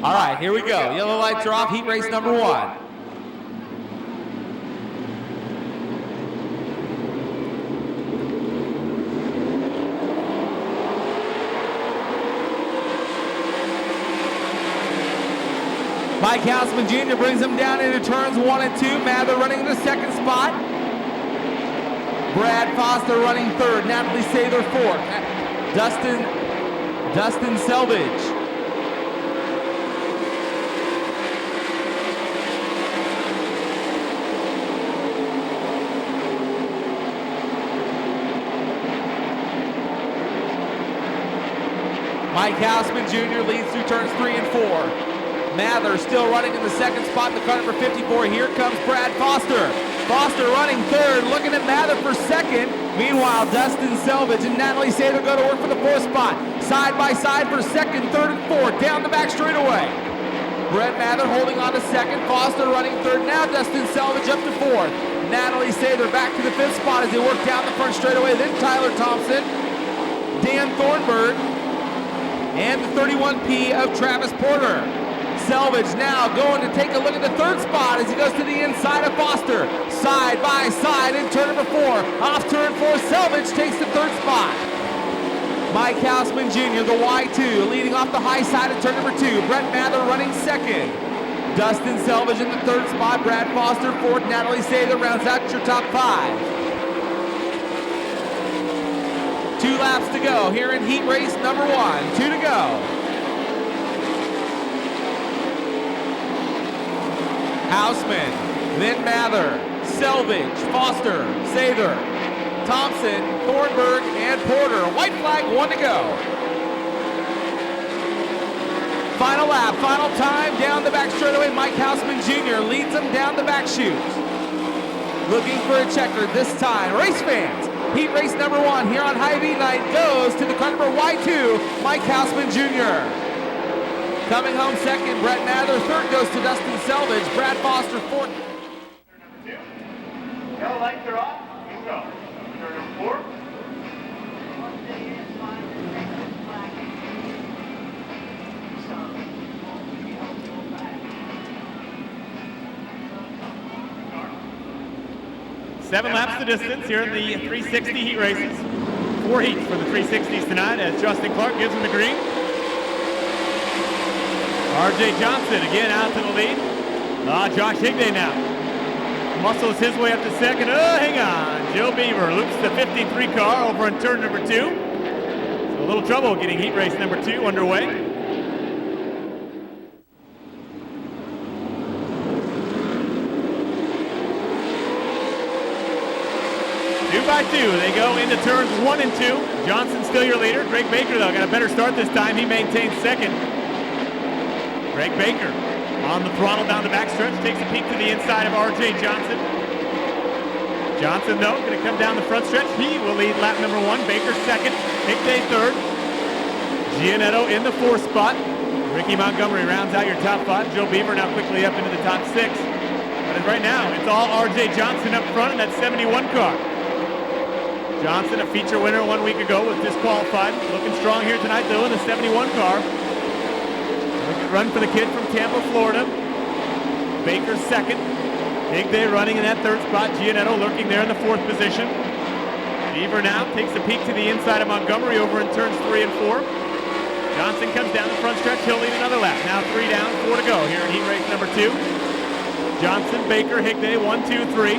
All right, here we go. Yellow lights are off, heat race number 1. Mike Houseman Jr. brings him down into turns 1 and 2. Mather running in the second spot. Brad Foster running third. Natalie Sather fourth. Dustin Selvage. Mike Houseman Jr. leads through turns 3 and 4. Mather still running in the second spot in the car number 54. Here comes Brad Foster. Foster running third, looking at Mather for second. Meanwhile, Dustin Selvage and Natalie Sather go to work for the fourth spot. Side by side for second, third, and fourth. Down the back straightaway. Brett Mather holding on to second. Foster running third. Now Dustin Selvage up to fourth. Natalie Sather back to the fifth spot as they work down the front straightaway. Then Tyler Thompson, Dan Thornburg, and the 31P of Travis Porter. Selvage now going to take a look at the third spot as he goes to the inside of Foster. Side by side in turn number 4. Off turn 4, Selvage takes the third spot. Mike Houseman Jr., the Y2, leading off the high side of turn number 2. Brett Mather running second. Dustin Selvage in the third spot. Brad Foster fourth. Natalie Sather rounds out your top 5. 2 laps to go here in heat race number 1. 2 to go. Houseman, then Mather, Selvage, Foster, Sather, Thompson, Thornburg, and Porter. White flag, 1 to go. Final lap, final time, down the back straightaway. Mike Houseman Jr. leads them down the back chute. Looking for a checker this time. Race fans, heat race number 1 here on High V night goes to the car number Y2, Mike Houseman Jr. Coming home second, Brett Mather. Third goes to Dustin Selvage. Brad Foster fourth. Number 2. Yellow lights are off. You go. Turn number 4. 7 laps the distance here in the 360 heat races. 4 heats for the 360s tonight as Justin Clark gives them the green. R.J. Johnson again out to the lead. Josh Higday now. Muscles his way up to second. Oh, hang on. Joe Beaver loops the 53 car over in turn number 2. So a little trouble getting heat race number 2 underway. 2 by 2, they go into turns 1 and 2. Johnson still your leader. Greg Baker, though, got a better start this time. He maintains second. Greg Baker on the throttle down the backstretch, takes a peek to the inside of R.J. Johnson. Johnson, though, going to come down the front stretch. He will lead lap number 1. Baker second. Higday third. Gianetto in the 4th spot. Ricky Montgomery rounds out your top 5. Joe Beaver now quickly up into the top 6. But right now, it's all R.J. Johnson up front in that 71 car. Johnson, a feature winner 1 week ago, was disqualified. Looking strong here tonight, though, in the 71 car. Run for the kid from Tampa, Florida. Baker second. Higday running in that 3rd spot. Gianetto lurking there in the 4th position. Beaver now takes a peek to the inside of Montgomery over in turns 3 and 4. Johnson comes down the front stretch. He'll lead another lap. Now 3 down, 4 to go here in heat race number 2. Johnson, Baker, Higday, 1, 2, 3.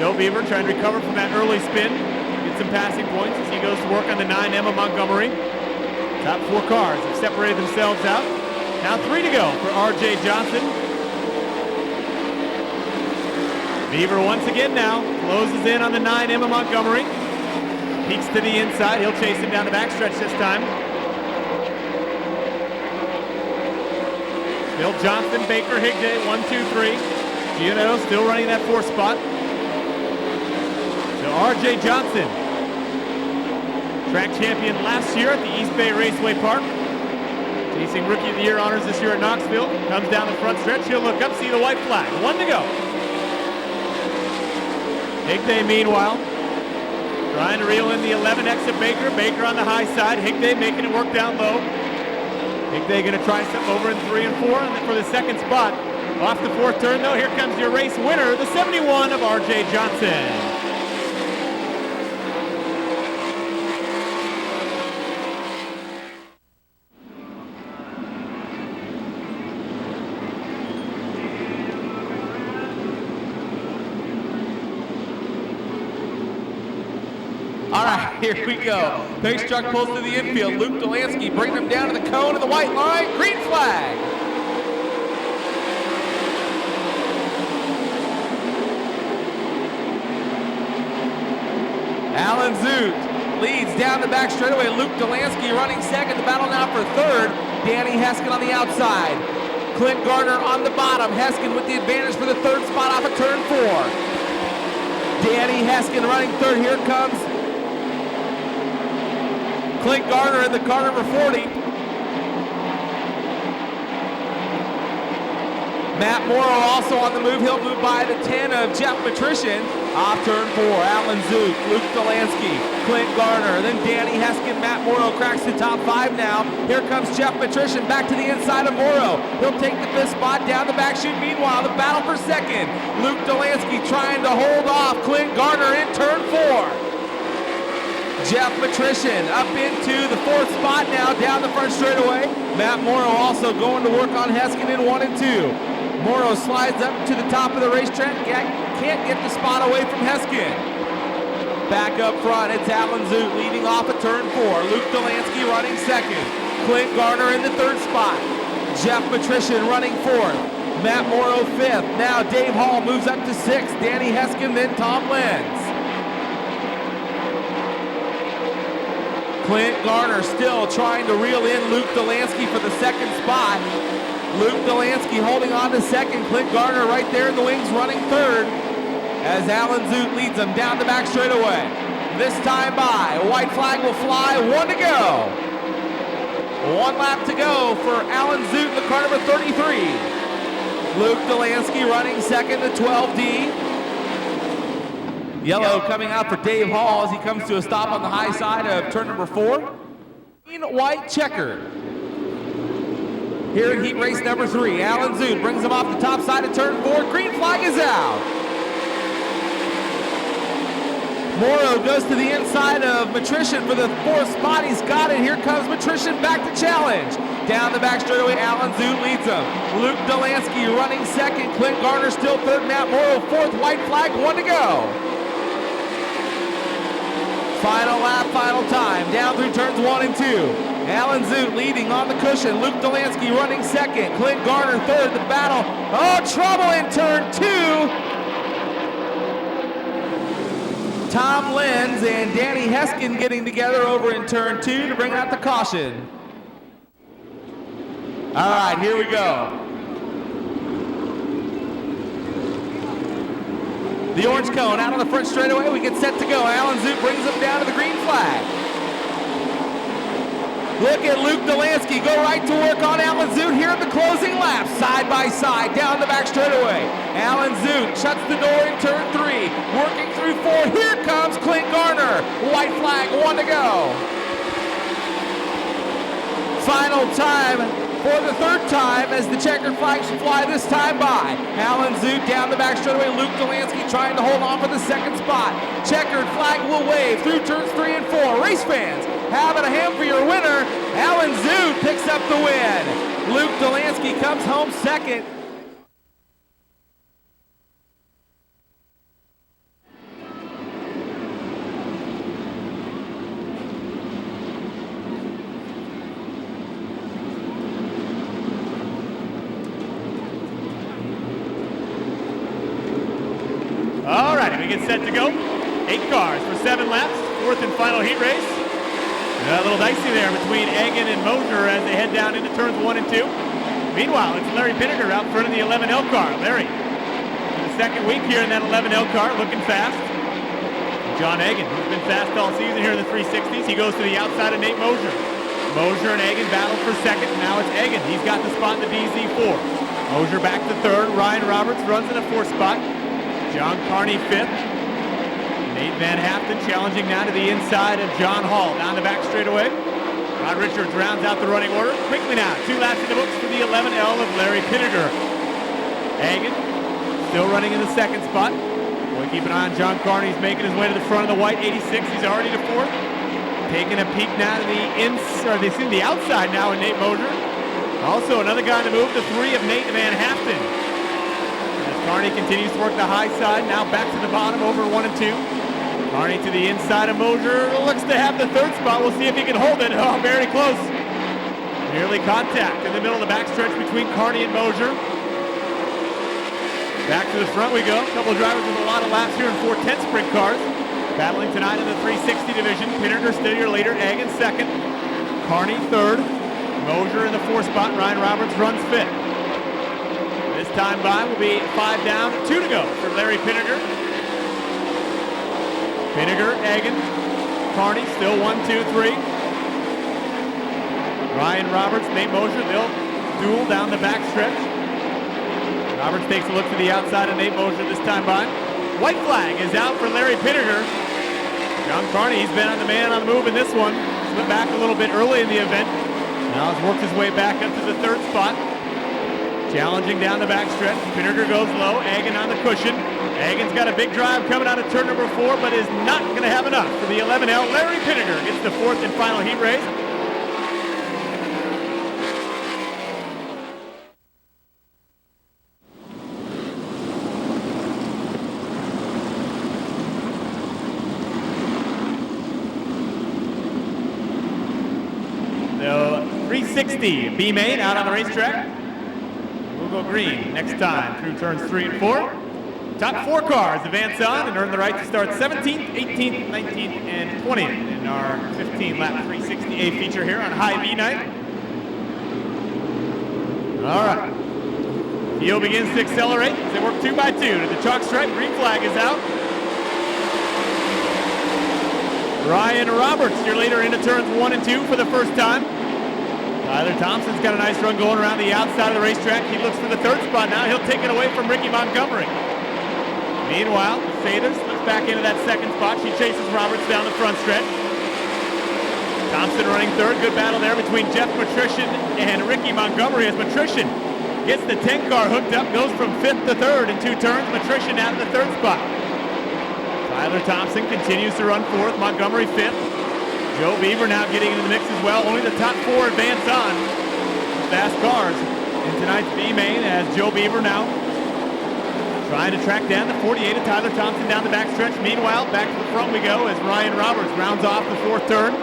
Joe Beaver trying to recover from that early spin. Get some passing points as he goes to work on the 9M of Montgomery. Top 4 cars have separated themselves out. Now 3 to go for R.J. Johnson. Beaver once again now closes in on the 9M of Montgomery. Peeks to the inside. He'll chase him down the backstretch this time. Bill Johnson, Baker, Higday, 1, 2, 3. Giannetto still running that 4th spot. So R.J. Johnson, track champion last year at the East Bay Raceway Park. Chasing Rookie of the Year honors this year at Knoxville. Comes down the front stretch. He'll look up, see the white flag. 1 to go. Higday, meanwhile, trying to reel in the 11 exit Baker. Baker on the high side. Higday making it work down low. Higday going to try something over in 3 and 4 and then for the 2nd spot. Off the 4th turn, though, here comes your race winner, the 71 of R.J. Johnson. All right, here we go. Pace truck pulls to the infield. Luke Delansky bringing him down to the cone of the white line. Green flag. Alan Zoot leads down the back straightaway. Luke Delansky running second. The battle now for 3rd. Danny Heskin on the outside. Clint Gardner on the bottom. Heskin with the advantage for the 3rd spot off of turn 4. Danny Heskin running 3rd. Here comes Clint Gardner in the car number 40. Matt Moro also on the move. He'll move by the 10 of Jeff Patrician. Off turn 4, Alan Zook, Luke Delansky, Clint Gardner, then Danny Heskin. Matt Moro cracks the top 5 now. Here comes Jeff Patrician back to the inside of Moro. He'll take the 5th spot down the back chute. Meanwhile, the battle for 2nd. Luke Delansky trying to hold off Clint Gardner in turn 4. Jeff Patrician up into the 4th spot now down the front straightaway. Matt Moro also going to work on Heskin in 1 and 2. Moro slides up to the top of the racetrack. Can't get the spot away from Heskin. Back up front, it's Alan Zoot leading off at turn 4. Luke Delansky running 2nd. Clint Gardner in the 3rd spot. Jeff Patrician running 4th. Matt Moro 5th. Now Dave Hall moves up to 6th. Danny Heskin, then Tom Lenz. Clint Gardner still trying to reel in Luke Delansky for the 2nd spot. Luke Delansky holding on to 2nd. Clint Gardner right there in the wings running 3rd as Alan Zoot leads them down the back straightaway. This time by. White flag will fly. 1 to go. 1 lap to go for Alan Zoot in the car number 33. Luke Delansky running 2nd to 12D. Yellow coming out for Dave Hall as he comes to a stop on the high side of turn number 4. Green, white, checkered. Here in heat race number 3, Alan Zoot brings him off the top side of turn 4. Green flag is out. Moro goes to the inside of Matrician for the 4th spot. He's got it. Here comes Matrician back to challenge. Down the back straightaway, Alan Zoot leads him. Luke Delansky running 2nd. Clint Gardner still 3rd. Matt Moro 4th. White flag, 1 to go. Final lap, final time. Down through turns 1 and 2. Alan Zoot leading on the cushion. Luke Delansky running 2nd. Clint Gardner 3rd. The battle. Oh, trouble in turn 2. Tom Lenz and Danny Heskin getting together over in turn 2 to bring out the caution. All right, here we go. The orange cone out on the front straightaway. We get set to go. Alan Zoot brings him down to the green flag. Look at Luke Delansky go right to work on Alan Zoot here in the closing lap. Side by side, down the back straightaway. Alan Zoot shuts the door in turn 3. Working through 4. Here comes Clint Gardner. White flag, 1 to go. Final time for the 3rd time as the checkered flags fly this time by. Alan Zoot down the back straightaway. Luke Delansky trying to hold on for the 2nd spot. Checkered flag will wave through turns 3 and 4. Race fans, having a hand for your winner. Alan Zoot picks up the win. Luke Delansky comes home 2nd. All right, we get set to go. 8 cars for 7 laps, 4th and final heat race. A little dicey there between Egan and Mosier as they head down into turns 1 and 2. Meanwhile, it's Larry Pinniger out front of the 11L car. Larry, for the second week here in that 11L car, looking fast. John Egan, who's been fast all season here in the 360s, he goes to the outside of Nate Mosier. Mosier and Egan battle for second. Now it's Egan. He's got the spot in the DZ4. Mosier back to third. Ryan Roberts runs in the 4th spot. John Carney 5th. Nate Van Haften challenging now to the inside of John Hall. Down the back straightaway. Rod Richards rounds out the running order. Quickly now, 2 laps in the books for the 11L of Larry Pinniger. Egan still running in the 2nd spot. Boy, keep an eye on John Carney. He's making his way to the front of the white 86. He's already to 4th. Taking a peek now to the outside now in Nate Mosier. Also another guy on the move, the 3 of Nate Van Haften. As Carney continues to work the high side, now back to the bottom over 1 and 2. Carney to the inside of Mosier, looks to have the 3rd spot. We'll see if he can hold it. Oh, very close. Nearly contact in the middle of the backstretch between Carney and Mosier. Back to the front we go. A couple of drivers with a lot of laps here in 410 sprint cars. Battling tonight in the 360 division. Pinniger still your leader. Egan 2nd. Carney 3rd. Mosier in the 4th spot. Ryan Roberts runs 5th. This time by will be 5 down, 2 to go for Larry Pinniger. Pinniger, Egan, Carney still 1, 2, 3. Ryan Roberts, Nate Mosier, they'll duel down the back stretch. Roberts takes a look to the outside of Nate Mosier this time by. White flag is out for Larry Pinniger. John Carney, he's been on the man on the move in this one. Slipped back a little bit early in the event. Now has worked his way back up to the 3rd spot. Challenging down the back stretch. Pinniger goes low. Egan on the cushion. Egan's got a big drive coming out of turn number 4, but is not going to have enough for the 11L. Larry Pinniger gets the 4th and final heat race. So 360 B main out on the racetrack. We'll go green next time through turns 3 and 4. Top 4 cars advance on and earn the right to start 17th, 18th, 19th, and 20th in our 15-lap 360A feature here on High V night. All right. Field begins to accelerate as they work 2 by 2 to the chalk stripe. Green flag is out. Ryan Roberts, your leader, into turns 1 and 2 for the first time. Tyler Thompson's got a nice run going around the outside of the racetrack. He looks for the 3rd spot now. He'll take it away from Ricky Montgomery. Meanwhile, Saders slips back into that 2nd spot. She chases Roberts down the front stretch. Thompson running 3rd. Good battle there between Jeff Matrician and Ricky Montgomery as Matrician gets the 10 car hooked up, goes from 5th to 3rd in 2 turns. Matrician out of the 3rd spot. Tyler Thompson continues to run 4th. Montgomery 5th. Joe Beaver now getting into the mix as well. Only the top 4 advance on. Fast cars in tonight's B main as Joe Beaver now trying to track down the 48 of Tyler Thompson down the backstretch. Meanwhile, back to the front we go as Ryan Roberts rounds off the 4th turn.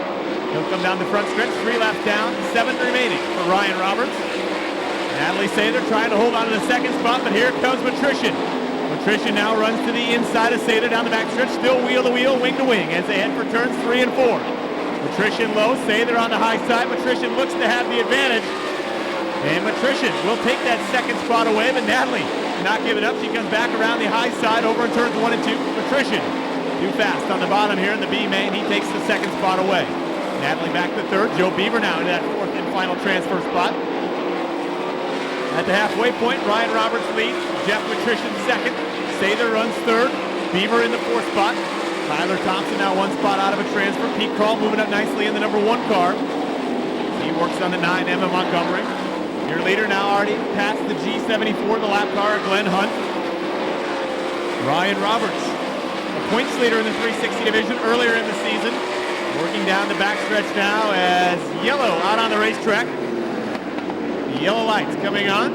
He'll come down the front stretch, 3 laps down, 7 remaining for Ryan Roberts. Natalie Sather trying to hold on to the 2nd spot, but here comes Matrician. Matrician now runs to the inside of Sather down the backstretch, still wheel to wheel, wing to wing as they head for turns 3 and 4. Matrician low, Sather on the high side. Matrician looks to have the advantage. And Matrician will take that 2nd spot away, but Natalie not giving up. She comes back around the high side over in turns 1 and 2. Matrician too fast on the bottom here in the B main. He takes the 2nd spot away. Natalie back to 3rd. Joe Beaver now in that 4th and final transfer spot. At the halfway point, Ryan Roberts leads. Jeff Matrician 2nd. Sather runs 3rd. Beaver in the 4th spot. Tyler Thompson now 1 spot out of a transfer. Pete Krall moving up nicely in the number 1 car. He works on the 9M of Montgomery. Your leader now already past the G74, the lap car, Glenn Hunt. Ryan Roberts, a points leader in the 360 division earlier in the season. Working down the backstretch now as yellow out on the racetrack. The yellow lights coming on.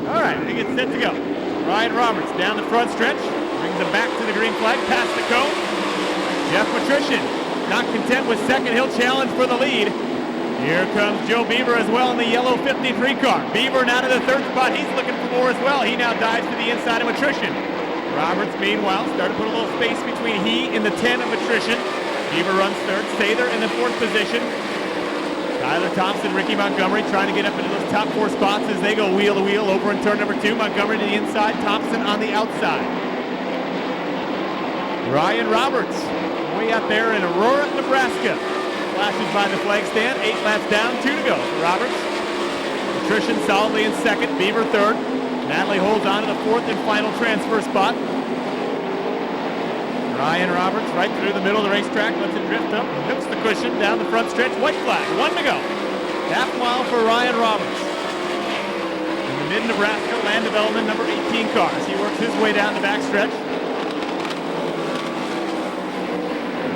All right, I think it's set to go. Ryan Roberts down the front stretch, brings him back to the green flag, past the cone. Jeff Matrician, not content with 2nd, he'll challenge for the lead. Here comes Joe Beaver as well in the yellow 53 car. Beaver now to the third spot. He's looking for more as well. He now dives to the inside of Attrition. Roberts, meanwhile, started to put a little space between he and the 10 of Attrition. Beaver runs third. Sather in the fourth position. Tyler Thompson, Ricky Montgomery trying to get up into those top four spots as they go wheel to wheel over in turn number 2. Montgomery to the inside, Thompson on the outside. Ryan Roberts, way out there in Aurora, Nebraska. Flashes by the flag stand, 8 laps down, 2 to go for Roberts. Attrition solidly in second, Beaver third. Natalie holds on to the fourth and final transfer spot. Ryan Roberts right through the middle of the racetrack, lets it drift up, hooks the cushion down the front stretch, white flag, 1 to go. Half mile for Ryan Roberts. In the mid-Nebraska Land Development number 18 car as he works his way down the back stretch.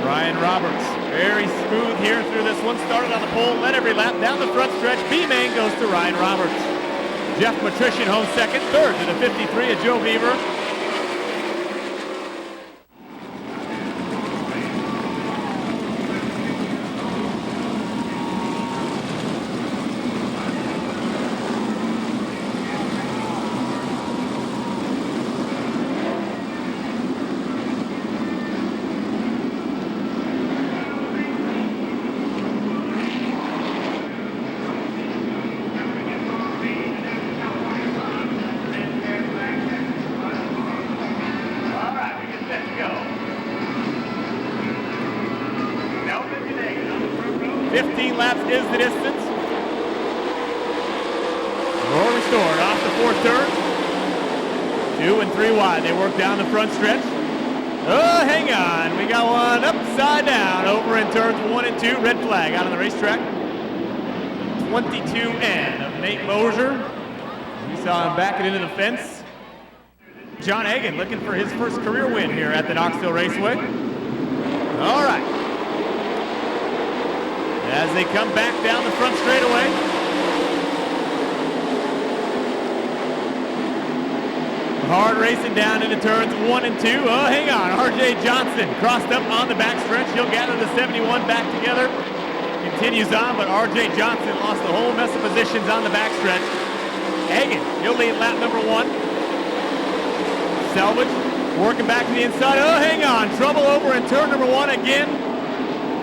Ryan Roberts, very smooth here through this one. Started on the pole, led every lap down the front stretch. B-main goes to Ryan Roberts. Jeff Matrician home second, third to the 53 of Joe Beaver. All right, we get set to go. Now we're going to 15 laps is the distance. Roar restored off the fourth turn. 2 and 3 wide. They work down the front stretch. Oh, hang on. We got one upside down over in turns 1 and 2. Red flag out on the racetrack. 22N of Nate Mosier. We saw him back it into the fence. John Hagan looking for his first career win here at the Knoxville Raceway. All right. As they come back down the front straightaway. Hard racing down into turns 1 and 2. Oh, hang on. RJ Johnson crossed up on the back stretch. He'll gather the 71 back together. Continues on, but RJ Johnson lost a whole mess of positions on the back stretch. Hagan, he'll lead lap number 1. Selvage working back to the inside. Oh, hang on. Trouble over in turn number 1 again.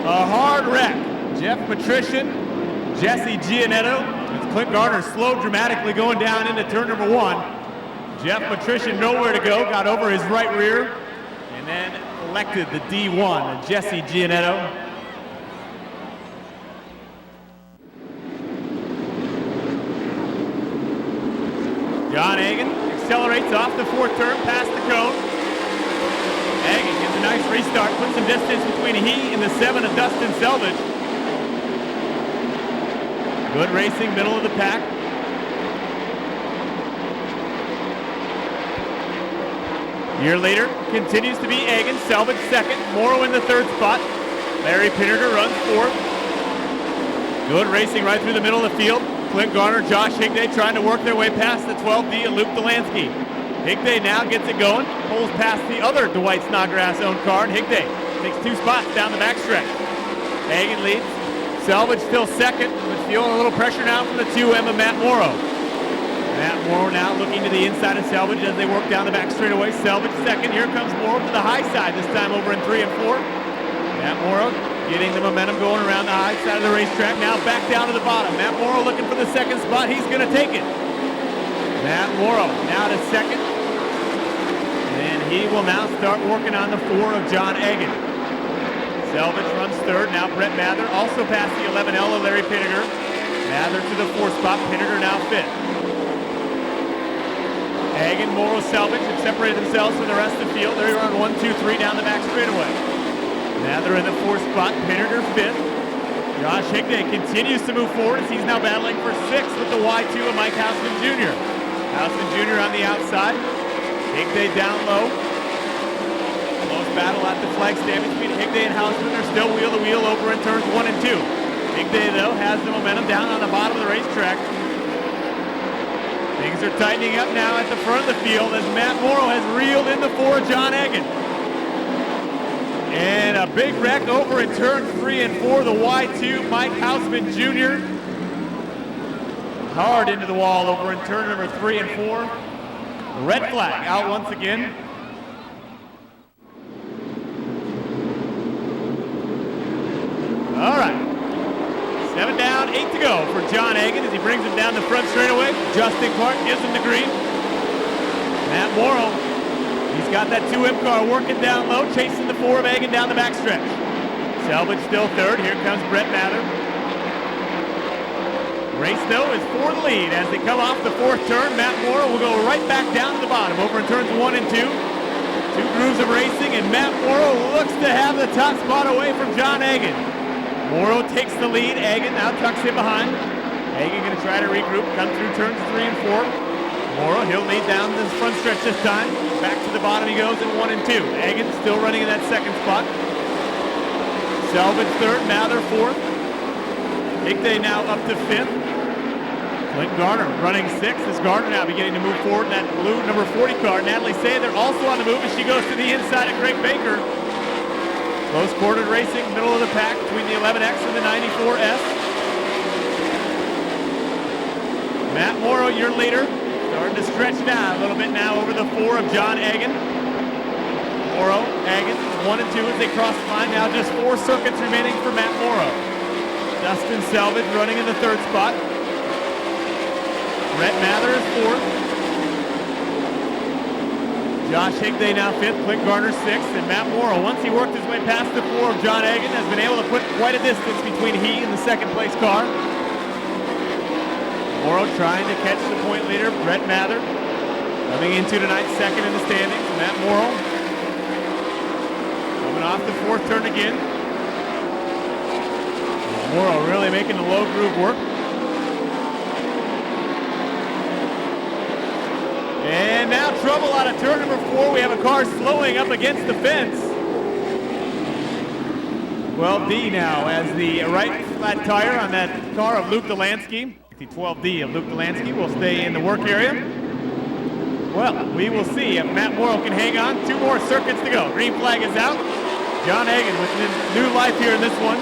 A hard wreck. Jeff Patrician, Jesse Gianetto. As Clint Garner slowed dramatically going down into turn number 1. Jeff Patrician nowhere to go, got over his right rear, and then elected the D1, Jesse Gianetto. John Hagan accelerates off the fourth turn, past the cone. Hagan gets a nice restart, puts some distance between he and the 7 of Dustin Selvage. Good racing, middle of the pack. Year later, continues to be Hagan, Selvage second, Moro in the third spot. Larry Pinnerger runs fourth. Good racing right through the middle of the field. Clint Garner, Josh Higday trying to work their way past the 12D and Luke Delansky. Higday now gets it going, pulls past the other Dwight Snodgrass-owned car, and Higday takes 2 spots down the backstretch. Hagan leads. Selvage still second, but feeling a little pressure now from the 2M of Matt Moro. Matt Moro now looking to the inside of Selvage as they work down the back straightaway. Selvage second. Here comes Moro to the high side, this time over in 3 and 4. Matt Moro getting the momentum going around the high side of the racetrack. Now back down to the bottom. Matt Moro looking for the second spot. He's going to take it. Matt Moro now to second. And he will now start working on the 4 of John Hagan. Selvage runs third. Now Brett Mather also past the 11L of Larry Pinnerger. Mather to the 4th spot. Pinnerger now 5th. Hagan, Moro, Selvage have separated themselves from the rest of the field. They run 1, 2, 3 down the back straightaway. Mather in the 4th spot. Pinnerger 5th. Josh Higday continues to move forward as he's now battling for 6th with the Y2 of Mike Houston Jr. Houston Jr. on the outside. Higday down low. Close battle at the flag stand between Higday and Houston. They're still wheel to wheel over in turns 1 and 2. Higday, though, has the momentum down on the bottom of the racetrack. Things are tightening up now at the front of the field as Matt Moro has reeled in the 4 John Hagan. And a big wreck over in turn 3 and 4, the Y2, Mike Hausman Jr. Hard into the wall over in turn number 3 and 4. Red flag out once again. All right. 7 down, 8 to go for John Hagan as he brings him down the front straightaway. Justin Clark gives him the green. Matt Moro, he's got that 2M car working down low, chasing the 4 of Hagan down the backstretch. Selvage still third. Here comes Brett Mather. Race, though, is for the lead. As they come off the 4th turn, Matt Moro will go right back down to the bottom over in turns 1 and 2. 2 grooves of racing, and Matt Moro looks to have the top spot away from John Hagan. Moro takes the lead. Hagan now tucks in behind. Hagan going to try to regroup, come through turns 3 and 4. Moro, he'll lead down this front stretch this time. Back to the bottom he goes in 1 and 2. Hagan still running in that 2nd spot. Selvage 3rd, Mather 4th. Higday now up to 5th. Clint Garner running 6th as Garner now beginning to move forward in that blue number 40 car. Natalie Sather also on the move as she goes to the inside of Greg Baker. Close quartered racing, middle of the pack between the 11X and the 94S. Matt Moro, your leader, starting to stretch down a little bit now over the 4 of John Hagan. Moro, Hagan, 1 and 2 as they cross the line. Now just 4 circuits remaining for Matt Moro. Dustin Selvage running in the 3rd spot. Brett Mather is 4th. Josh Higday now 5th, Clint Garner 6th, and Matt Moro, once he worked his way past the 4 of John Hagan, has been able to put quite a distance between he and the 2nd place car. Moro trying to catch the point leader, Brett Mather, coming into tonight's 2nd in the standings. Matt Moro coming off the 4th turn again. Moro really making the low groove work. And now trouble out of turn number 4. We have a car slowing up against the fence. 12D now as the right flat tire on that car of Luke Delansky. The 12D of Luke Delansky will stay in the work area. Well, we will see if Matt Moro can hang on. 2 more circuits to go. Green flag is out. John Hagan with new life here in this one.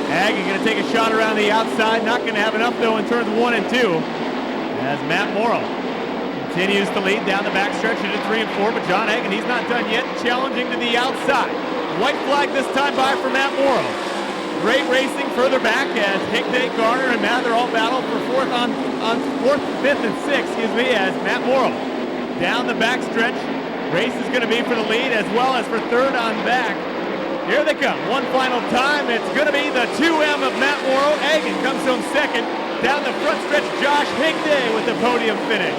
Hagan going to take a shot around the outside. Not going to have enough, though, in turns 1 and 2. As Matt Moro continues to lead down the backstretch into 3 and 4, but John Hagan, he's not done yet, challenging to the outside. White flag this time by for Matt Moro. Great racing further back as Higday, Garner, and Mather all battle for 4th on 4th, 5th, and 6th, as Matt Moro down the backstretch. Race is going to be for the lead as well as for 3rd on back. Here they come, one final time. It's going to be the 2M of Matt Moro. Hagan comes home 2nd. Down the front stretch, Josh Higday with the podium finish.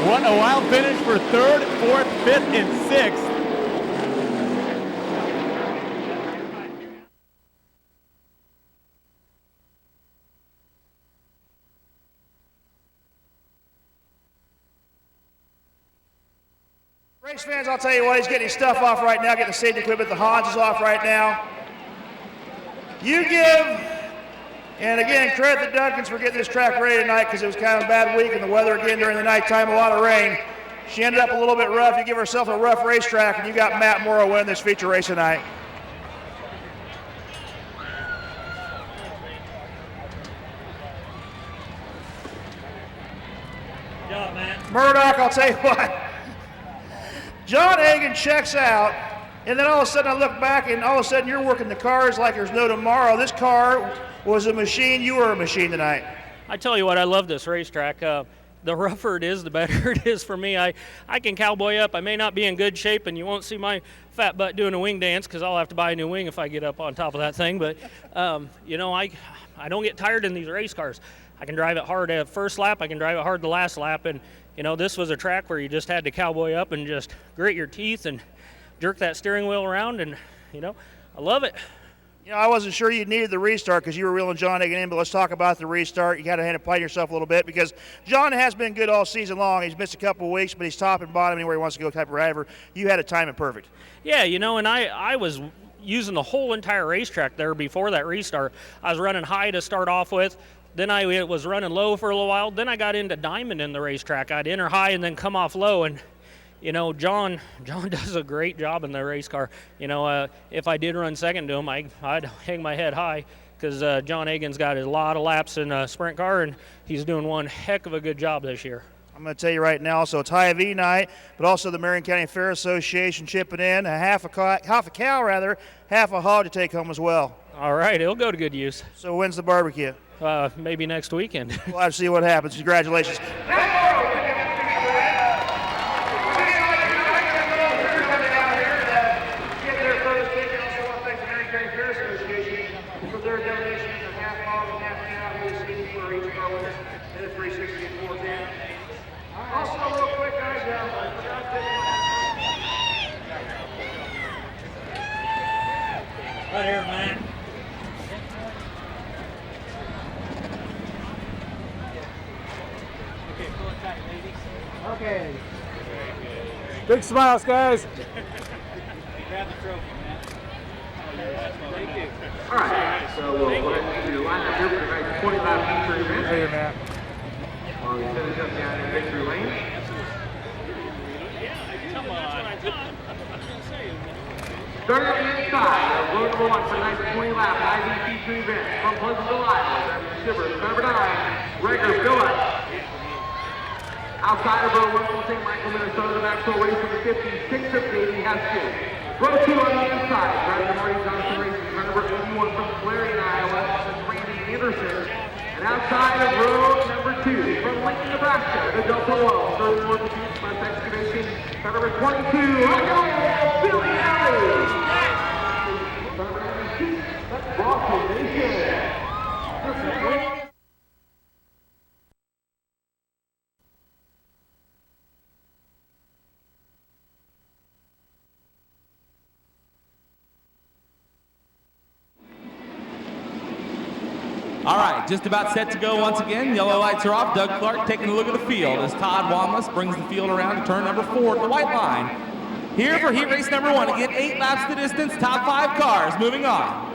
What a wild finish for 3rd, 4th, 5th, and 6th. Race fans, I'll tell you what, he's getting his stuff off right now, getting the safety equipment. The Hans is off right now. You give, and again, credit the Duncans for getting this track ready tonight because it was kind of a bad week and the weather again during the nighttime, a lot of rain. She ended up a little bit rough. You give herself a rough racetrack, and you got Matt Moro winning this feature race tonight. Good job, Matt. Murdoch, I'll tell you what. John Hagan checks out, and then all of a sudden I look back, and all of a sudden you're working the cars like there's no tomorrow. This car was a machine. You were a machine tonight. I tell you what, I love this racetrack. The rougher it is, the better it is for me. I can cowboy up. I may not be in good shape, and you won't see my fat butt doing a wing dance because I'll have to buy a new wing if I get up on top of that thing. But, you know, I don't get tired in these race cars. I can drive it hard at first lap. I can drive it hard the last lap. And, you know, this was a track where you just had to cowboy up and just grit your teeth and jerk that steering wheel around. And, you know, I love it. You know, I wasn't sure you needed the restart because you were reeling John Hagan in, but let's talk about the restart. You got to hand it play yourself a little bit because John has been good all season long. He's missed a couple of weeks, but he's top and bottom anywhere he wants to go type of driver. You had a time perfect. Yeah, you know, and I was using the whole entire racetrack there before that restart. I was running high to start off with. Then I was running low for a little while. Then I got into diamond in the racetrack. I'd enter high and then come off low. And, you know, John does a great job in the race car. You know, if I did run second to him, I'd hang my head high, because John Hagan's got a lot of laps in a sprint car, and he's doing one heck of a good job this year. I'm going to tell you right now, so it's High V night, but also the Marion County Fair Association chipping in, half a cow, half a hog to take home as well. All right, it'll go to good use. So when's the barbecue? Maybe next weekend. We'll have to see what happens. Congratulations. Right here, man. Okay, pull it tight, ladies. Okay. Big smiles, guys. Grab the trophy, man. Thank you. All right, so we'll go ahead and do your lineup here for the next 25 victory event. Hey, man. We finish up down in victory lane. Come on. Starting on the inside of road number 1 for the next 20 lap IVC feature event from Pleasantville, Iowa. Shivers, number 9, Gregor Phillips. Outside of row 1 from St. Michael, Minnesota, the Knoxville Raceway the 56 of Davey Heskin. Row 2 on the inside, driving the Marty Johnson Racing, car number 81 from Clarion, Iowa, Randy Anderson. And outside of row number 2 from Lincoln, Nebraska, the Delta 1, third ward of the Bus Excavation, car number 22, Billy Alley. Boston Nation. All right, just about set to go once again. Yellow lights are off. Doug Clark taking a look at the field as Todd Wanless brings the field around to turn number 4 at the white line. Here for heat race number 1, again 8 laps the distance, top 5 cars moving on.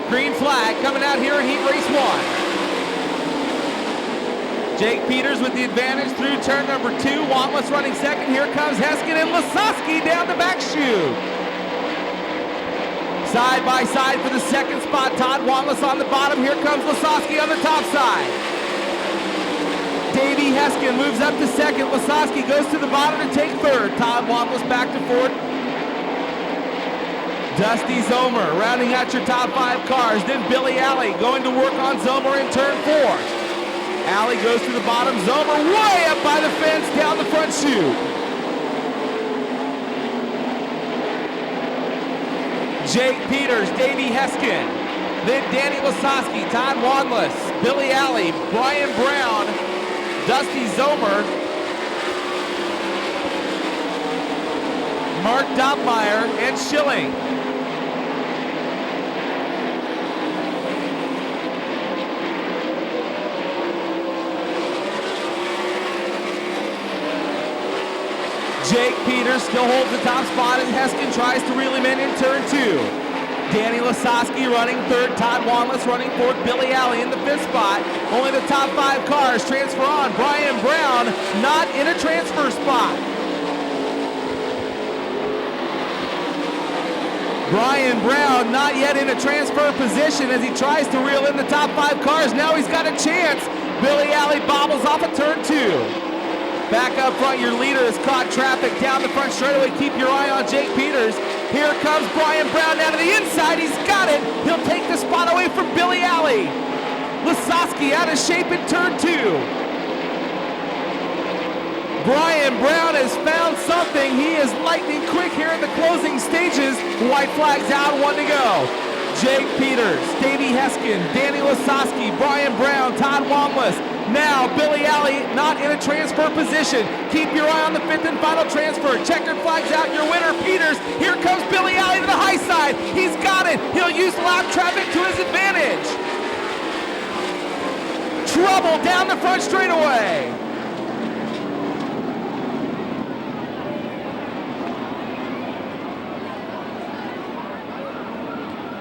Green flag coming out here in heat race 1. Jake Peters with the advantage through turn number 2. Wanless running second. Here comes Heskin and Lasowski down the back chute. Side by side for the second spot. Todd Wanless on the bottom. Here comes Lasowski on the top side. Davey Heskin moves up to second. Lasowski goes to the bottom to take third. Todd Wanless back to fourth. Dusty Zomer rounding out your top 5 cars. Then Billy Alley going to work on Zomer in turn 4. Alley goes to the bottom. Zomer way up by the fence down the front chute. Jake Peters, Davey Heskin, then Danny Lasowski, Todd Wanless, Billy Alley, Brian Brown, Dusty Zomer, Mark Dobmeyer, and Schilling. Jake Peters still holds the top spot as Heskin tries to reel him in turn 2. Danny Lasowski running third, Todd Wanless running fourth, Billy Alley in the 5th spot. Only the top 5 cars transfer on. Brian Brown not in a transfer spot. Brian Brown not yet in a transfer position as he tries to reel in the top 5 cars. Now he's got a chance. Billy Alley bobbles off of turn 2. Back up front, your leader has caught traffic down the front straightaway. Keep your eye on Jake Peters. Here comes Brian Brown down to the inside. He's got it. He'll take the spot away from Billy Alley. Lasowski out of shape in turn 2. Brian Brown has found something. He is lightning quick here in the closing stages. White flag's out, 1 to go. Jake Peters, Davey Heskin, Danny Lasowski, Brian Brown, Todd Wanless. Now Billy Alley not in a transfer position. Keep your eye on the 5th and final transfer. Checkered flags out, your winner Peters. Here comes Billy Alley to the high side. He's got it. He'll use lap traffic to his advantage. Trouble down the front straightaway.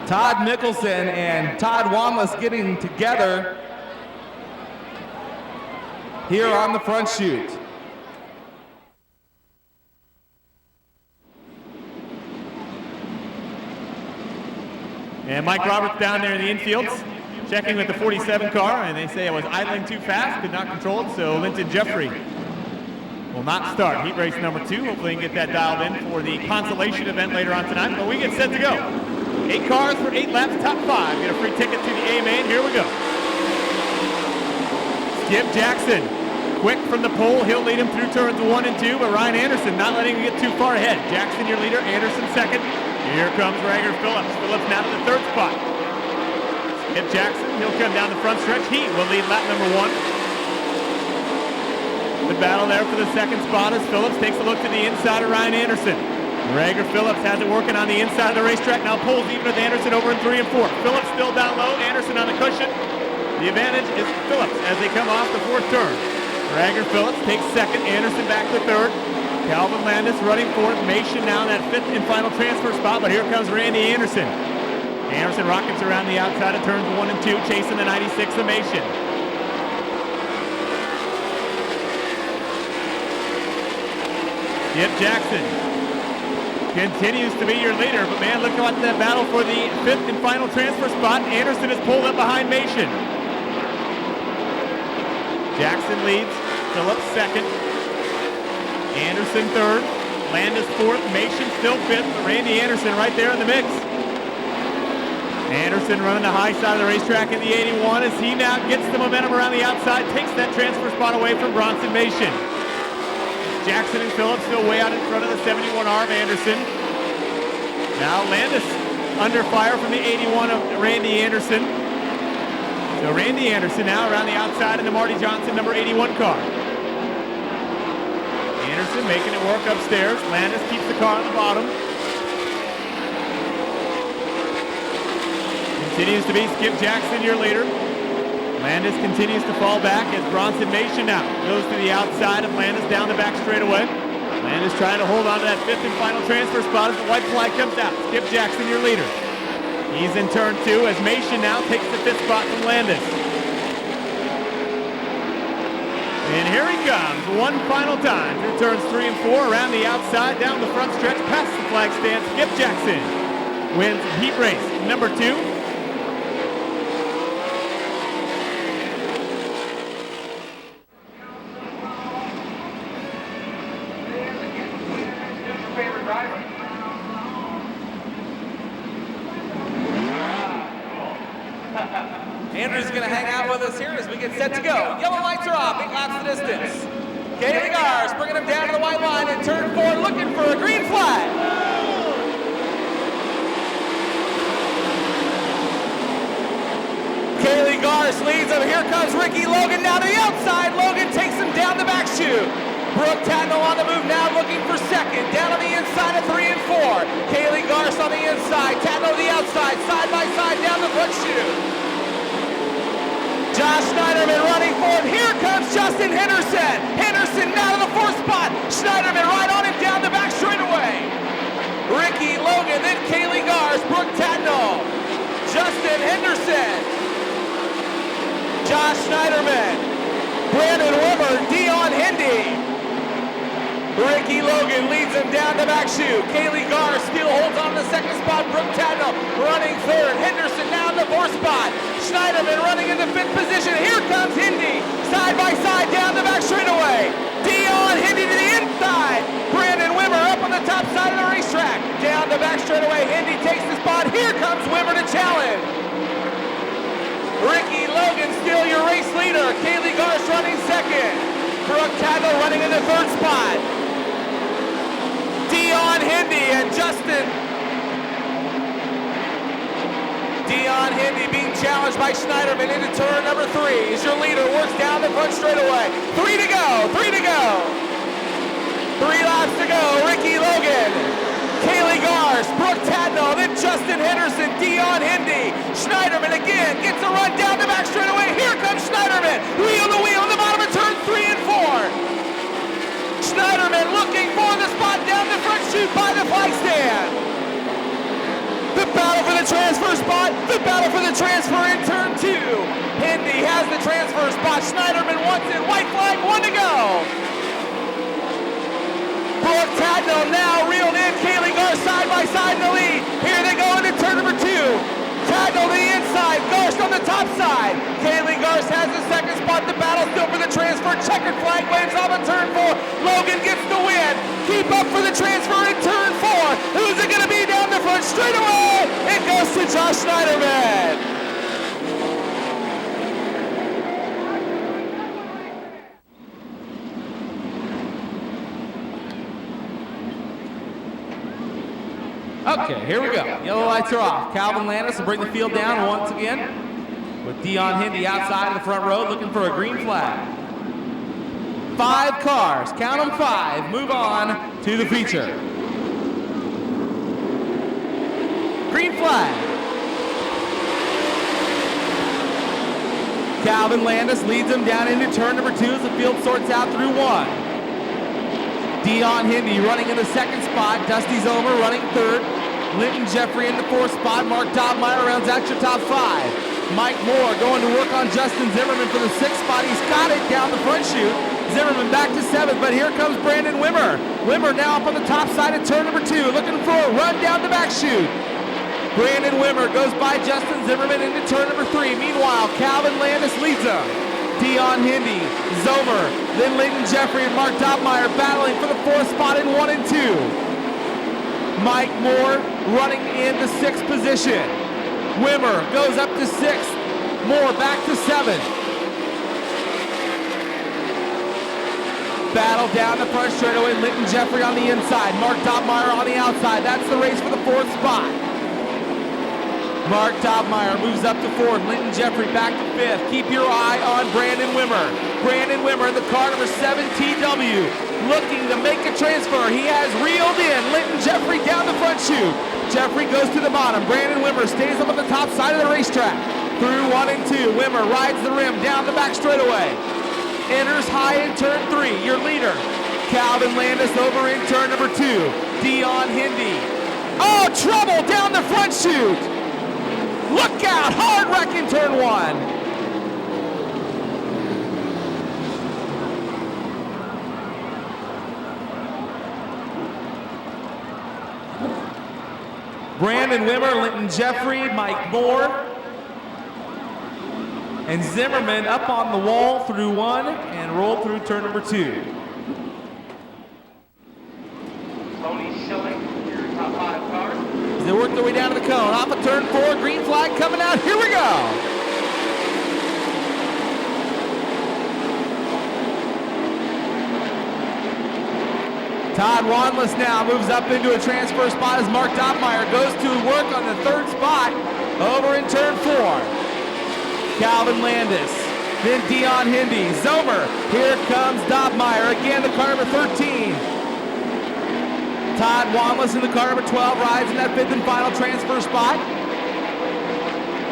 Todd Mickelson and Todd Wanless getting together. here on the front chute. And Mike Roberts down there in the infields, checking with the 47 car, and they say it was idling too fast, could not control it, so Linton Jeffrey will not start heat race number 2. Hopefully he can get that dialed in for the consolation event later on tonight, but we get set to go. 8 cars for 8 laps, top 5. Get a free ticket to the A main, here we go. Skip Jackson, quick from the pole, he'll lead him through turns 1 and 2, but Ryan Anderson not letting him get too far ahead. Jackson your leader, Anderson second. Here comes Rager Phillips. Phillips now to the 3rd spot. Skip Jackson, he'll come down the front stretch. He will lead lap number 1. The battle there for the 2nd spot as Phillips takes a look to the inside of Ryan Anderson. Rager Phillips has it working on the inside of the racetrack. Now pulls even with Anderson over in 3 and 4. Phillips still down low. Anderson on the cushion. The advantage is Phillips as they come off the 4th turn. Rager Phillips takes 2nd. Anderson back to 3rd. Calvin Landis running 4th. Mason now in that 5th and final transfer spot, but here comes Randy Anderson. Anderson rockets around the outside of turns 1 and 2, chasing the 96 of Mason. Skip Jackson continues to be your leader, but man, look at that battle for the 5th and final transfer spot. Anderson is pulled up behind Mason. Jackson leads, Phillips 2nd. Anderson 3rd, Landis 4th, Mason still 5th, but Randy Anderson right there in the mix. Anderson running the high side of the racetrack in the 81 as he now gets the momentum around the outside, takes that transfer spot away from Bronson Mason. Jackson and Phillips still way out in front of the 71R of Anderson. Now Landis under fire from the 81 of Randy Anderson. So Randy Anderson now around the outside in the Marty Johnson number 81 car. Anderson making it work upstairs. Landis keeps the car on the bottom. Continues to be Skip Jackson, your leader. Landis continues to fall back as Bronson Mason now goes to the outside of Landis down the back straightaway. Landis trying to hold on to that 5th and final transfer spot as the white flag comes out. Skip Jackson, your leader. He's in turn 2 as Mason now takes the 5th spot from Landis. And here he comes, one final time through turns 3 and 4, around the outside, down the front stretch, past the flag stand. Skip Jackson wins heat race number 2. Andrew's going to hang out with us here as we get set to go. Yellow lights are off, 8 laps the distance. Kaylee Gars bringing him down to the white line in turn 4, looking for a green flag. Kaylee Gars leads him. Here comes Ricky Logan down to the outside. Logan takes him down the back chute. Brooke Tatnell on the move now, looking for 2nd. Down on the inside of 3 and 4. Kaylee Gars on the inside. Tatnell to the outside. Side by side down the front chute. Josh Schneiderman running forward. Here comes Justin Henderson. Henderson now to the 4th spot. Schneiderman right on him down the back straightaway. Ricky Logan, then Kaylee Gars, Brooke Tatnell, Justin Henderson, Josh Schneiderman, Brandon Wimmer, Dion Hindy. Ricky Logan leads him down the back chute. Kaylee Gars still holds on to the 2nd spot. Brooke Tatnell running 3rd. Henderson now in the 4th spot. Schneiderman running in the 5th position. Here comes Hindy. Side by side down the back straightaway. Dion Hindy to the inside. Brandon Wimmer up on the top side of the racetrack. Down the back straightaway. Hindy takes the spot. Here comes Wimmer to challenge. Ricky Logan still your race leader. Kaylee Gars running 2nd. Brooke Tatnell running in the 3rd spot. Dion Hindy and Dion Hindy being challenged by Schneiderman into turn number 3. Is your leader, works down the front straightaway. 3 to go, 3 to go. 3 laps to go, Ricky Logan, Kaylee Gars, Brooke Tatnell, then Justin Henderson, Dion Hindy. Schneiderman again gets a run down the back straightaway. Here comes Schneiderman, wheel to wheel in the bottom of turn 3 and 4. Schneiderman looking for the spot down the front chute by the flag stand. The battle for the transfer spot, the battle for the transfer in turn 2. Hindy has has the transfer spot. Schneiderman wants it. White flag, 1 to go. Brooke Tadno now reeled in. Kaylee Garst side by side in the lead. Here they go into turn number 2. Tadno to the inside. Garst on the top side. Kaylee Garst has the second spot. The battle still for the transfer. Checkered flag waves off in turn 4. Logan gets the win. Keep up for the transfer in turn 4. Who's it going to be down the front straight away? It goes to Josh Schneiderman. Okay, here we go. Yellow lights are off. Calvin Landis will bring the field down once again with Dion Hindy outside of the front row looking for a green flag. 5 cars, count them 5, move on to the feature. Green flag. Calvin Landis leads them down into turn number 2 as the field sorts out through 1. Dion Hindy running in the second spot. Dusty Zomer running 3rd. Linton Jeffrey in the 4th spot. Mark Dobmeyer rounds out your top 5. Mike Moore going to work on Justin Zimmerman for the 6th spot. He's got it down the front chute. Zimmerman back to 7th, but here comes Brandon Wimmer. Wimmer now up on the top side of turn number 2, looking for a run down the back chute. Brandon Wimmer goes by Justin Zimmerman into turn number 3. Meanwhile, Calvin Landis leads him. Dion Hindy, Zomer, then Linton Jeffrey and Mark Dobmeyer battling for the 4th spot in 1 and 2. Mike Moore running in the 6th position. Wimmer goes up to 6th. Moore back to 7th. Battle down the front straightaway. Linton Jeffrey on the inside. Mark Dobmeyer on the outside. That's the race for the 4th spot. Mark Dobmeyer moves up to 4th. Linton Jeffrey back to 5th. Keep your eye on Brandon Wimmer. Brandon Wimmer in the car number 7 TW looking to make a transfer. He has reeled in Linton Jeffrey down the front chute. Jeffrey goes to the bottom. Brandon Wimmer stays up on the top side of the racetrack. Through 1 and 2. Wimmer rides the rim down the back straightaway. Enters high in turn 3. Your leader, Calvin Landis over in turn number 2. Dion Hindy. Oh, trouble down the front chute. Look out, hard wreck in turn 1. Brandon Wimmer, Linton Jeffrey, Mike Moore, and Zimmerman up on the wall through 1 and roll through turn number 2. Tony Schilling, your top 5 cars. They work their way down to the cone. Off of turn 4, green flag coming out. Here we go. Todd Wanless now moves up into a transfer spot as Mark Dobmeyer goes to work on the 3rd spot over in turn 4. Calvin Landis, then Dion Hindy, Zomer. Here comes Dobmeyer again, the car number 13. Todd Wanless in the car number 12 rides in that 5th and final transfer spot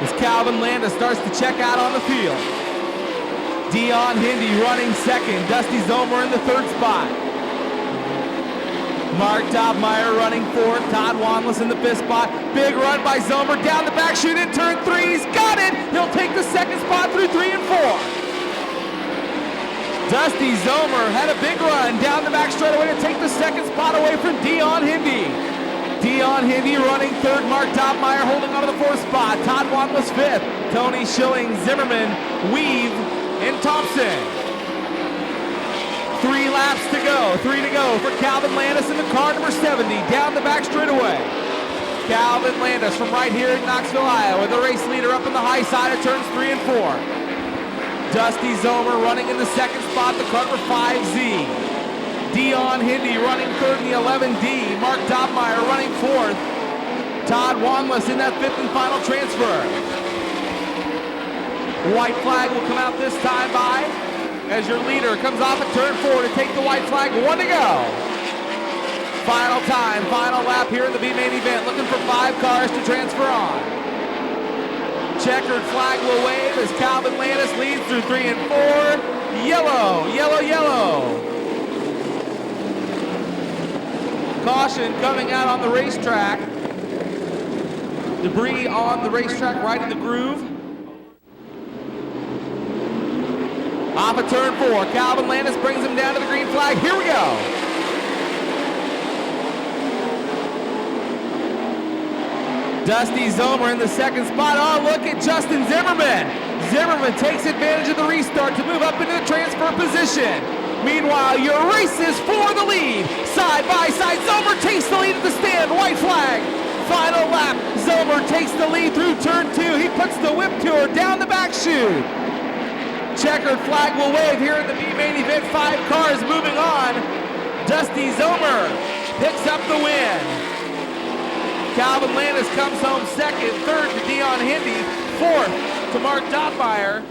as Calvin Landis starts to check out on the field. Dion Hindy running 2nd, Dusty Zomer in the 3rd spot. Mark Dobmeyer running 4th, Todd Wanless in the 5th spot. Big run by Zomer down the back chute in turn 3. He's got it. He'll take the 2nd spot through 3 and 4. Dusty Zomer had a big run down the back straightaway to take the 2nd spot away from Dion Hindy. Dion Hindy running 3rd, Mark Dobmeyer holding on to the 4th spot. Todd Wanless 5th, Tony Schilling, Zimmerman, Weave, and Thompson. 3 laps to go, 3 to go for Calvin Landis in the car number 70, down the back straightaway. Calvin Landis from right here in Knoxville, Iowa, the race leader up on the high side of turns 3 and 4. Dusty Zomer running in the 2nd spot, the car number 5Z. Dion Hindy running 3rd in the 11D. Mark Dobmeyer running 4th. Todd Wanless in that 5th and final transfer. White flag will come out this time by as your leader comes off at turn 4 to take the white flag. 1 to go. Final time, final lap here in the B-main event. Looking for 5 cars to transfer on. Checkered flag will wave as Calvin Landis leads through 3 and 4. Yellow, yellow, yellow. Caution coming out on the racetrack. Debris on the racetrack right in the groove. Off of turn 4, Calvin Landis brings him down to the green flag. Here we go. Dusty Zomer in the second spot. Oh, look at Justin Zimmerman. Zimmerman takes advantage of the restart to move up into the transfer position. Meanwhile, your race is for the lead. Side by side, Zomer takes the lead at the stand. White flag. Final lap. Zomer takes the lead through turn 2. He puts the whip to her down the back chute. Checkered flag will wave here in the B main event. 5 cars moving on. Dusty Zomer picks up the win. Calvin Landis comes home second, third to Dion Hindy, fourth to Mark Dotmeyer.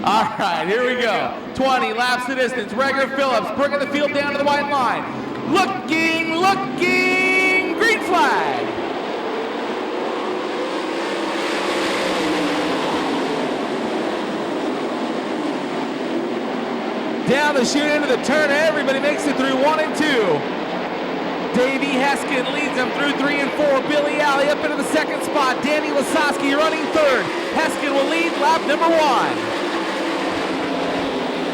All right, here we go. 20 laps the distance. Reger Phillips bringing the field down to the white line. Looking, green flag. Down the chute into the turn, everybody makes it through 1 and 2. Davey Heskin leads them through 3 and 4. Billy Alley up into the second spot. Danny Lasowski running third. Heskin will lead lap number 1.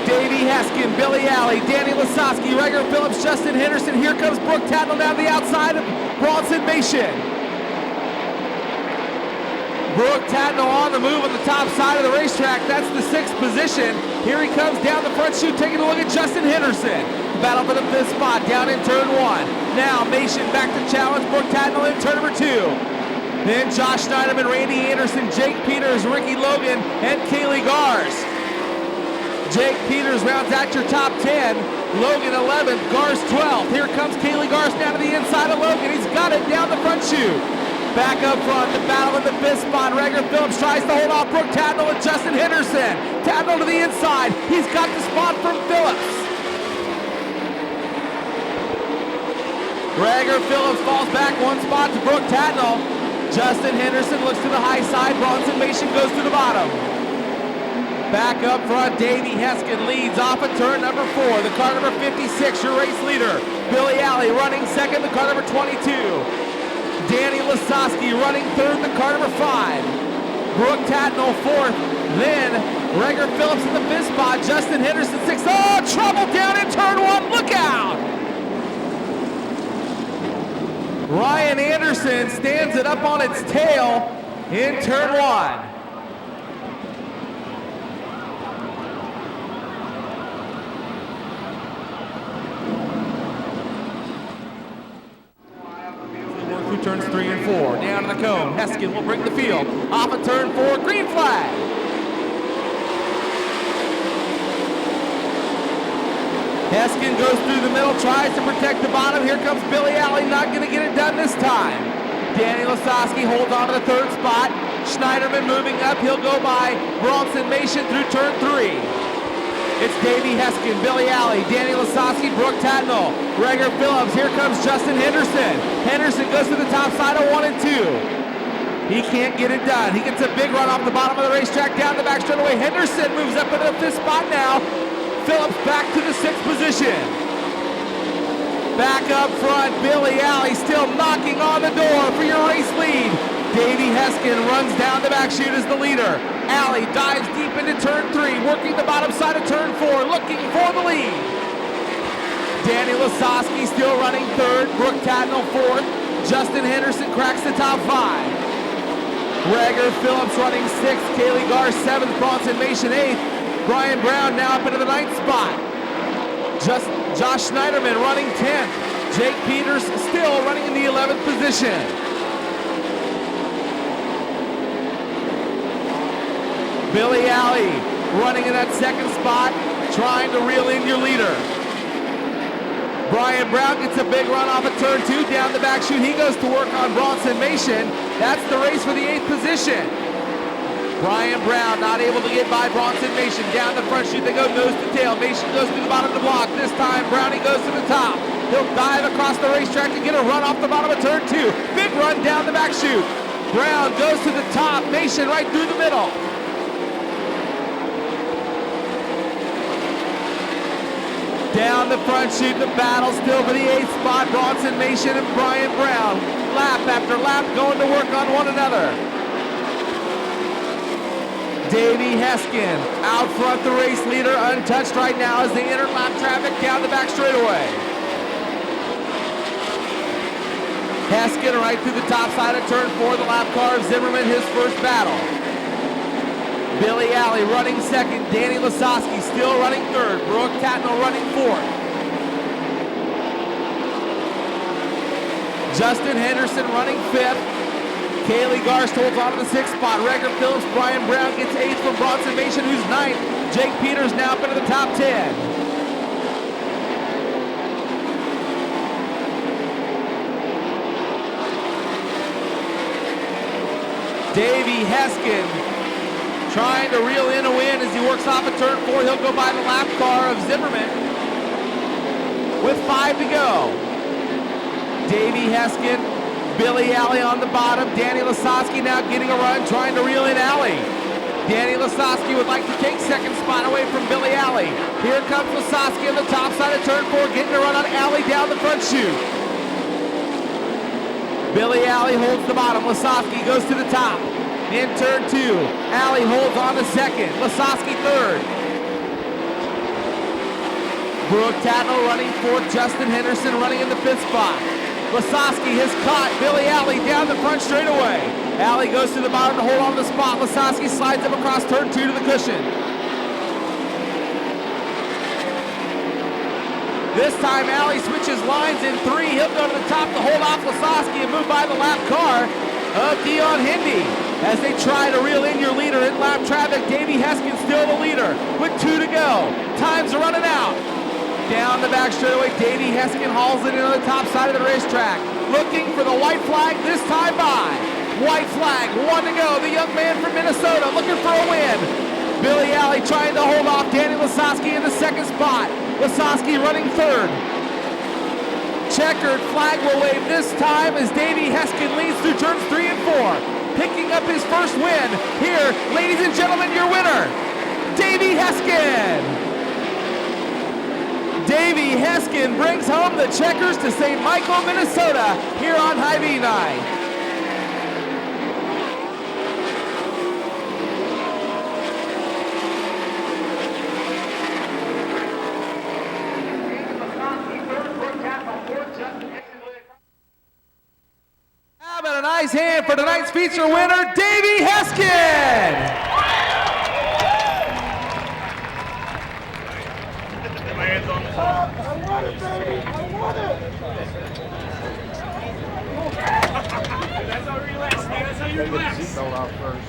Davey Heskin, Billy Alley, Danny Lasowski, Reger Phillips, Justin Henderson. Here comes Brooke Tatnell down the outside of Bronson Mason. Brooke Tatnell on the move on the top side of the racetrack. That's the 6th position. Here he comes down the front chute, taking a look at Justin Henderson. Battle for the 5th spot down in turn 1. Now Mason back to challenge Brooke Tatnell in turn number 2. Then Josh Schneiderman, Randy Anderson, Jake Peters, Ricky Logan, and Kaylee Gars. Jake Peters rounds out your top 10. Logan 11th, Gars 12th. Here comes Kaylee Gars down to the inside of Logan. He's got it down the front chute. Back up front, the battle in the 5th spot. Reger Phillips tries to hold off Brooke Tatnell and Justin Henderson. Tatnell to the inside. He's got the spot from Phillips. Reger Phillips falls back 1 spot to Brooke Tatnell. Justin Henderson looks to the high side. Bronson Mason goes to the bottom. Back up front, Davey Heskin leads off of turn number 4. The car number 56, your race leader. Billy Alley running second, the car number 22. Danny Lasowski running third, the car number 5. Brooke Tatnell 4th. Then Reger Phillips in the 5th spot. Justin Henderson 6th. Oh, trouble down in turn 1. Look out! Ryan Anderson stands it up on its tail in turn 1. Turns 3 and 4, down to the cone. Heskin will bring the field. Off of turn 4, green flag. Heskin goes through the middle, tries to protect the bottom. Here comes Billy Alley, not going to get it done this time. Danny Lasowski holds on to the 3rd spot. Schneiderman moving up. He'll go by Bronson Mason through turn 3. It's Davey Heskin, Billy Alley, Danny Lasowski, Brooke Tatnell, Reger Phillips. Here comes Justin Henderson. Henderson goes to the top side of 1 and 2. He can't get it done. He gets a big run off the bottom of the racetrack down the back straightaway. Henderson moves up into the 5th spot now. Phillips back to the 6th position. Back up front, Billy Alley still knocking on the door for your race lead. Davey Heskin runs down the back chute as the leader. Alley dives deep into turn 3, working the bottom side of turn 4, looking for the lead. Danny Lasowski still running 3rd, Brooke Tatnell 4th. Justin Henderson cracks the top 5. Reger Phillips running 6th, Kaylee Gars 7th, Bronson Mason 8th. Brian Brown now up into the 9th spot. Josh Schneiderman running 10th. Jake Peters still running in the 11th position. Billy Alley running in that 2nd spot, trying to reel in your leader. Brian Brown gets a big run off of turn 2, down the back chute. He goes to work on Bronson Mason. That's the race for the 8th position. Brian Brown not able to get by Bronson Mason. Down the front chute they go nose to tail. Mason goes through the bottom of the block. This time Brownie goes to the top. He'll dive across the racetrack to get a run off the bottom of turn 2. Big run down the back chute. Brown goes to the top. Mason right through the middle. Down the front chute, the battle still for the 8th spot. Bronson Mason and Brian Brown. Lap after lap going to work on one another. Davey Heskin out front, the race leader, untouched right now as they enter lap traffic down the back straightaway. Heskin right through the top side of turn 4, the lap car of Zimmerman, his first battle. Billy Alley running second, Danny Lasowski still running third, Brooke Tatnall running fourth. Justin Henderson running fifth. Kaylee Garst holds on to the 6th spot. Regan Phillips, Brian Brown gets 8th from Bronson Mason, who's 9th. Jake Peters now up into the top 10. Davey Heskin trying to reel in a win as he works off of turn 4. He'll go by the lap car of Zimmerman with 5 to go. Davey Heskin, Billy Alley on the bottom. Danny Lasowski now getting a run, trying to reel in Alley. Danny Lasowski would like to take 2nd spot away from Billy Alley. Here comes Lasowski on the top side of turn 4, getting a run on Alley down the front chute. Billy Alley holds the bottom. Lasowski goes to the top. In turn 2, Alley holds on to 2nd. Lasowski 3rd. Brooke Tatnall running 4th. Justin Henderson running in the 5th spot. Lasowski has caught Billy Alley down the front straightaway. Alley goes to the bottom to hold on to the spot. Lasowski slides up across turn 2 to the cushion. This time Alley switches lines in 3. He'll go to the top to hold off Lasowski and move by the lap car of Dion Hindy. As they try to reel in your leader in lap traffic, Davey Heskin still the leader with 2 to go. Times are running out. Down the back straightaway, Davey Heskin hauls it into the top side of the racetrack. Looking for the white flag this time by. White flag, 1 to go. The young man from Minnesota looking for a win. Billy Alley trying to hold off Danny Lasowski in the 2nd spot. Lasowski running 3rd. Checkered flag will wave this time as Davey Heskin leads through turns 3 and 4. Picking up his first win here, ladies and gentlemen, your winner, Davey Heskin. Davey Heskin brings home the checkers to St. Michael, Minnesota, here on Hy-Vee night. How about a nice hand for tonight's feature winner, Davey Heskin! That's how you relax, man. That's how you relax. Seatbelt out first.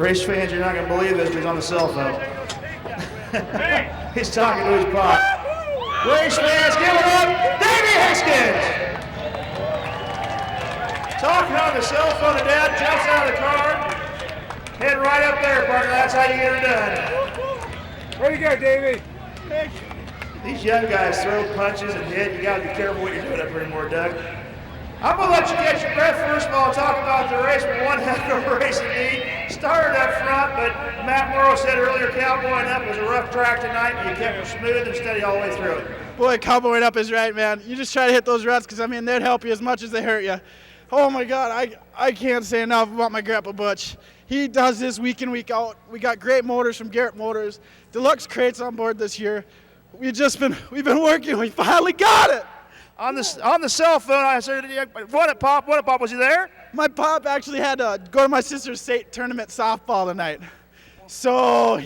Race fans, you're not going to believe this, but he's on the cell phone. He's talking to his pop. Race fans, give it up, Davey Heskin! Talking on the cell phone, and Dad jumps out of the car. Head right up there, partner. That's how you get it done. Where you go, Davey? These young guys throw punches and hit. You got to be careful what you're doing up here anymore, Doug. I'm going to let you catch your breath first of all and talk about the race. But one heck of a race indeed. Started up front, but Matt Moro said earlier, cowboying up was a rough track tonight, but you kept it smooth and steady all the way through it. Boy, cowboying up is right, man. You just try to hit those ruts because, I mean, they'd help you as much as they hurt you. Oh, my God, I can't say enough about my Grandpa Butch. He does this week in, week out. We got great motors from Garrett Motors. Deluxe crates on board this year. We've been working. We finally got it. On the cell phone, I said, what up, Pop? What up, Pop? Was he there? My pop actually had to go to my sister's state tournament softball tonight. So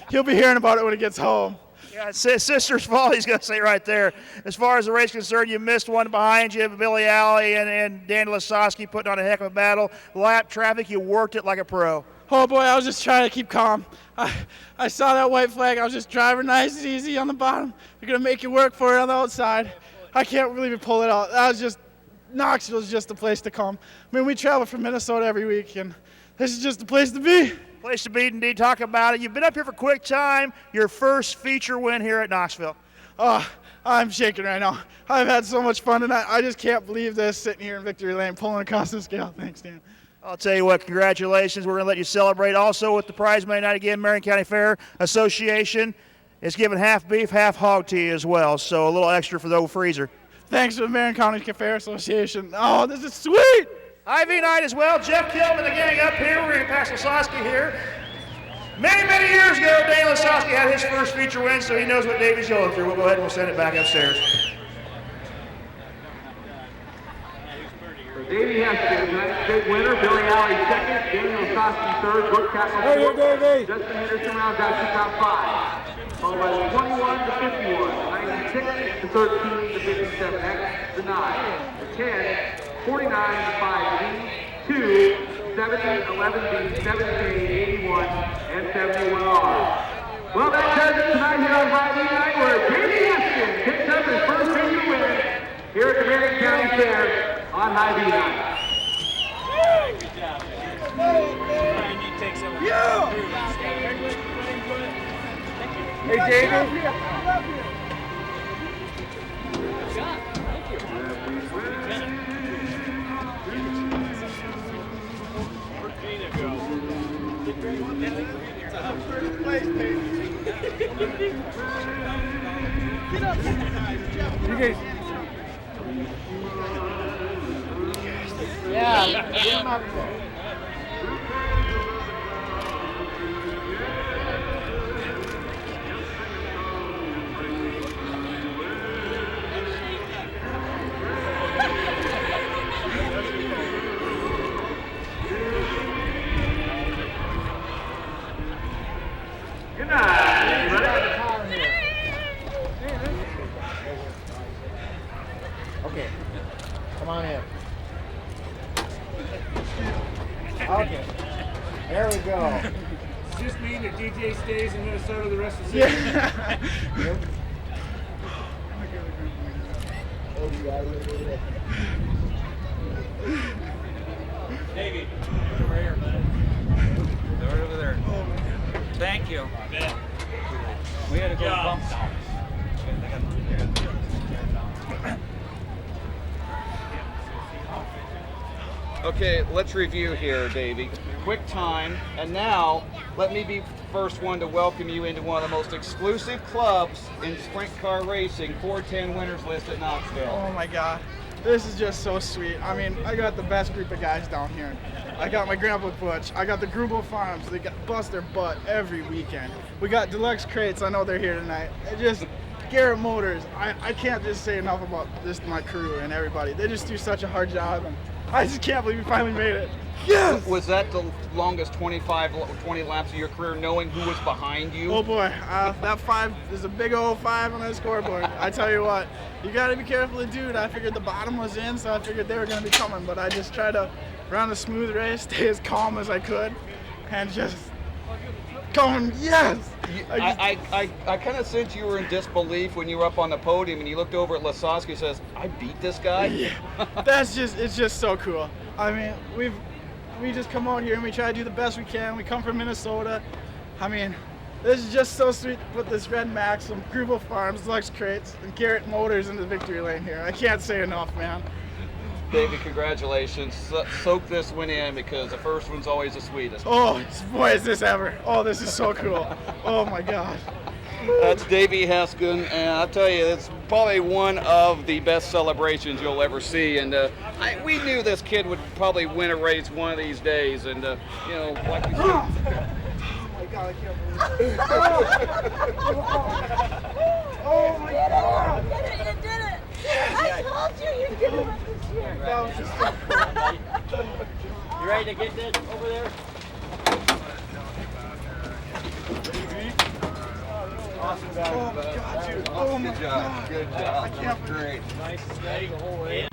he'll be hearing about it when he gets home. Yeah, it's his sister's fault, he's going to say right there. As far as the race is concerned, you missed one behind you, Billy Alley and Danny Lasowski putting on a heck of a battle. Lap traffic, you worked it like a pro. Oh boy, I was just trying to keep calm. I saw that white flag. I was just driving nice and easy on the bottom. They're going to make you work for it on the outside. I can't believe we pulled it out. That was just, Knoxville's just the place to come. I mean, we travel from Minnesota every week, and this is just the place to be. Place to be, indeed. Talk about it. You've been up here for quick time. Your first feature win here at Knoxville. Oh, I'm shaking right now. I've had so much fun tonight. I just can't believe this, sitting here in victory lane, pulling across the scale. Thanks, Dan. I'll tell you what, congratulations. We're going to let you celebrate also with the prize money night again. Marion County Fair Association is giving half beef, half hog to you as well, so a little extra for the old freezer. Thanks to the Marion County Fair Association. Oh, this is sweet. IV night as well. Jeff Kilman, the gang up here. We're going to pass Lasowski here. Many years ago, Dane Lasowski had his first feature win, so he knows what Davey's going through. We'll go ahead and we'll send it back upstairs. Davey Heskin, tonight's big winner. Billy Alley second. Daniel Lasowski third. Brooke Campbell fourth. Justin Henderson rounds out the top five. Followed by the 21 to 51, 96 to 13 to 57 X to 9, the 10, 49 to 5 B, 2, 70, 11 B, 17, 81, and 71 R. Well, that does it tonight here on High V night, where Davey Heskin picks up his first feature win here at the Marion County Fair on High V night. Good job. Hey, David. You guys. Yeah, get him out there. Good night, everybody. Okay, come on in. Okay, there we go. Does this mean that DJ stays in Minnesota the rest of the season? Yep. Davey, right here, man. Right over there. Thank you. We had to go bump down. Okay, let's review here, Davey. Quick time, and now let me be first one to welcome you into one of the most exclusive clubs in sprint car racing, 410 winners list at Knoxville. Oh my God, this is just so sweet. I mean, I got the best group of guys down here. I got my grandpa Butch. I got the Grubel Farms. They bust their butt every weekend. We got Deluxe Crates. I know they're here tonight. It just Garrett Motors. I can't just say enough about this, my crew and everybody. They just do such a hard job, and I just can't believe we finally made it. Yes! Was that the longest 20 laps of your career, knowing who was behind you? Oh boy, that 5 is a big old 5 on that scoreboard. I tell you what, you got to be careful of dude. I figured the bottom was in, so I figured they were going to be coming, but I just tried to run a smooth race, stay as calm as I could, and just going, yes! I kind of sense you were in disbelief when you were up on the podium and you looked over at Lasowski and says, I beat this guy? Yeah, it's just so cool. I mean, we just come out here and we try to do the best we can. We come from Minnesota. I mean, this is just so sweet to put this Red Max, some Grubel Farms, Lux Crates, and Garrett Motors in the victory lane here. I can't say enough, man. David, congratulations. Soak this one in because the first one's always the sweetest. Oh, boy, is this ever. Oh, this is so cool. Oh, my God. That's Davey Heskin, and I'll tell you, it's probably one of the best celebrations you'll ever see. And we knew this kid would probably win a race one of these days. And, you know, like you said. Oh, my God, I can't believe it. Oh, my God. You did it, you did it. I told you you'd get it this year. That was just so cool. You ready to get that over there? Awesome, Oh, my God, dude. Oh, my Good job. God. Good job. I can't believe Great. Nice and steady the whole way.